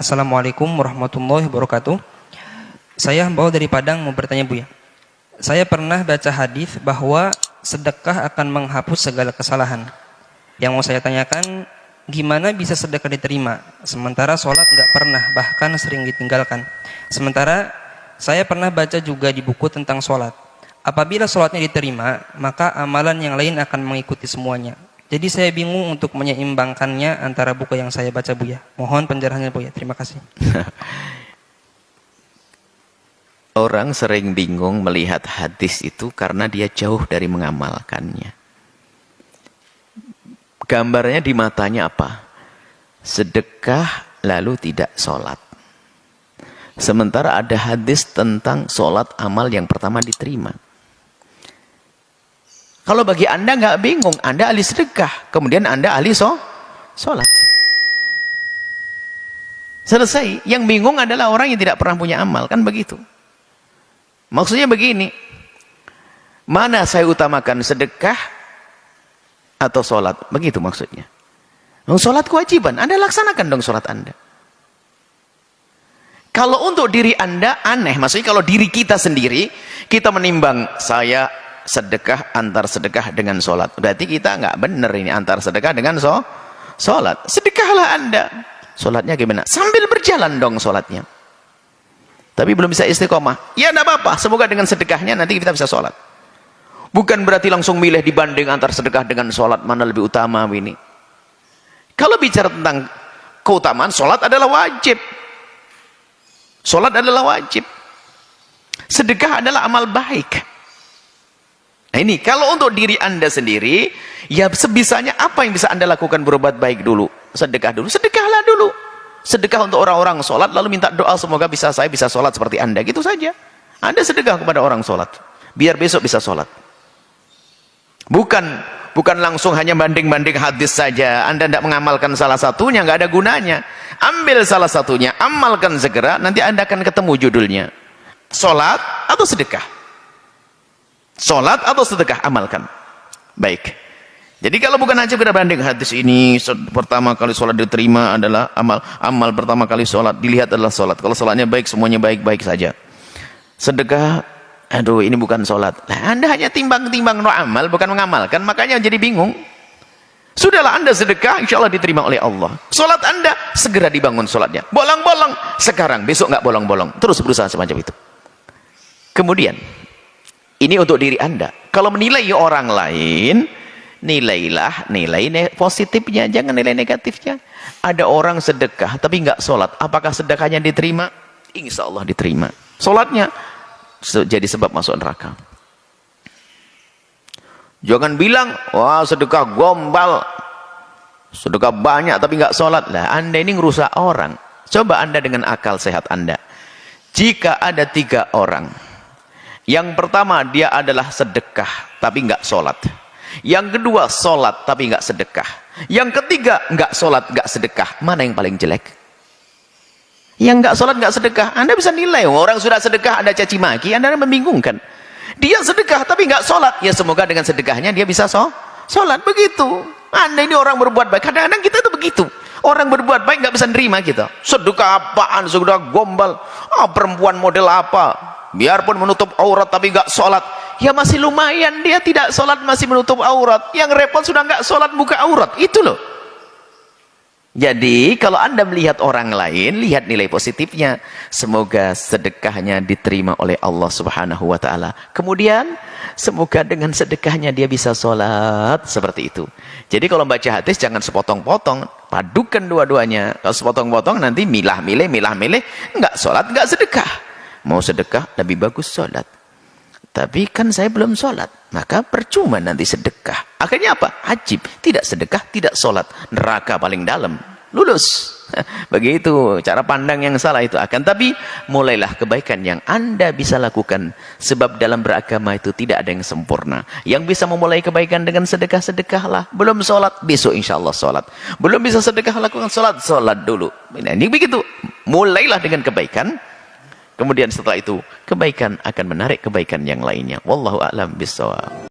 Assalamualaikum warahmatullahi wabarakatuh. Saya hamba dari Padang mau bertanya Buya. Saya pernah baca hadis bahwa sedekah akan menghapus segala kesalahan. Yang mau saya tanyakan, gimana bisa sedekah diterima? Sementara sholat nggak pernah, bahkan sering ditinggalkan. Sementara saya pernah baca juga di buku tentang sholat. Apabila sholatnya diterima, maka amalan yang lain akan mengikuti semuanya. Jadi saya bingung untuk menyeimbangkannya antara buku yang saya baca Buya. Mohon penjelasannya Buya. Terima kasih. Orang sering bingung melihat hadis itu karena dia jauh dari mengamalkannya. Gambarnya di matanya apa? Sedekah lalu tidak sholat. Sementara ada hadis tentang sholat amal yang pertama diterima. Kalau bagi Anda nggak bingung, Anda ahli sedekah, kemudian Anda ahli sholat. Selesai. Yang bingung adalah orang yang tidak pernah punya amal, kan begitu. Maksudnya begini, mana saya utamakan, sedekah atau sholat? Begitu maksudnya. Sholat kewajiban, Anda laksanakan dong sholat Anda. Kalau untuk diri Anda aneh, maksudnya kalau diri kita sendiri, kita menimbang, saya sedekah antar sedekah dengan sholat. Berarti kita nggak benar ini antar sedekah dengan sholat. Sedekahlah Anda. Sholatnya gimana? Sambil berjalan dong sholatnya. Tapi belum bisa istiqomah. Ya enggak apa-apa. Semoga dengan sedekahnya nanti kita bisa sholat. Bukan berarti langsung milih dibanding antar sedekah dengan sholat. Mana lebih utama ini. Kalau bicara tentang keutamaan, sholat adalah wajib. Sholat adalah wajib. Sedekah adalah amal baik. Nah ini, kalau untuk diri Anda sendiri, ya sebisanya apa yang bisa Anda lakukan berbuat baik dulu? Sedekah dulu, sedekahlah dulu. Sedekah untuk orang-orang sholat, lalu minta doa semoga saya bisa sholat seperti Anda, gitu saja. Anda sedekah kepada orang sholat, biar besok bisa sholat. Bukan langsung hanya banding-banding hadis saja. Anda tidak mengamalkan salah satunya, nggak ada gunanya. Ambil salah satunya, amalkan segera, nanti Anda akan ketemu judulnya. Sholat atau sedekah? Sholat atau sedekah, amalkan. Baik. Jadi kalau bukan hanya kita banding hadis ini, pertama kali sholat diterima adalah amal pertama kali sholat dilihat adalah sholat. Kalau sholatnya baik, semuanya baik-baik saja. Sedekah, aduh ini bukan sholat. Nah, Anda hanya timbang-timbang no amal, bukan mengamalkan, makanya jadi bingung. Sudahlah Anda sedekah, insya Allah diterima oleh Allah. Sholat Anda, segera dibangun sholatnya. Bolong-bolong, sekarang, besok nggak bolong-bolong. Terus berusaha semacam itu. Kemudian, ini untuk diri Anda. Kalau menilai orang lain, nilailah nilai positifnya, jangan nilai negatifnya. Ada orang sedekah tapi nggak sholat, apakah sedekahnya diterima? Insya Allah diterima. Sholatnya jadi sebab masuk neraka. Jangan bilang, wah sedekah gombal, sedekah banyak tapi nggak sholat. Lah Anda ini ngerusak orang. Coba Anda dengan akal sehat Anda. Jika ada 3 orang, yang pertama dia adalah sedekah tapi nggak sholat. Yang kedua sholat tapi nggak sedekah. Yang ketiga nggak sholat nggak sedekah. Mana yang paling jelek? Yang nggak sholat nggak sedekah. Anda bisa nilai orang sudah sedekah Anda caci maki, Anda membingungkan. Dia sedekah tapi nggak sholat. Ya semoga dengan sedekahnya dia bisa sholat. Begitu. Anda ini orang berbuat baik. Kadang-kadang kita tuh begitu. Orang berbuat baik nggak bisa nerima kita. Sedekah apaan? Sedekah gombal. Perempuan model apa? Biarpun menutup aurat tapi nggak sholat, ya masih lumayan dia tidak sholat masih menutup aurat. Yang repot sudah nggak sholat buka aurat, itu loh. Jadi kalau Anda melihat orang lain, lihat nilai positifnya. Semoga sedekahnya diterima oleh Allah Subhanahu wa Ta'ala. Kemudian semoga dengan sedekahnya dia bisa sholat, seperti itu. Jadi kalau baca hadis jangan sepotong-potong, padukan dua-duanya. Kalau sepotong-potong nanti milah-milih, nggak sholat nggak sedekah. Mau sedekah lebih bagus sholat. Tapi kan saya belum sholat, maka percuma nanti sedekah. Akhirnya apa? Ajib. Tidak sedekah, tidak sholat. Neraka paling dalam. Lulus. Begitu cara pandang yang salah itu akan. Tapi mulailah kebaikan yang Anda bisa lakukan. Sebab dalam beragama itu tidak ada yang sempurna. Yang bisa memulai kebaikan dengan sedekah-sedekahlah. Belum sholat, besok insya Allah sholat. Belum bisa sedekah, lakukan sholat dulu. Ini begitu. Mulailah dengan kebaikan. Kemudian setelah itu, kebaikan akan menarik kebaikan yang lainnya. Wallahu a'lam bishawab.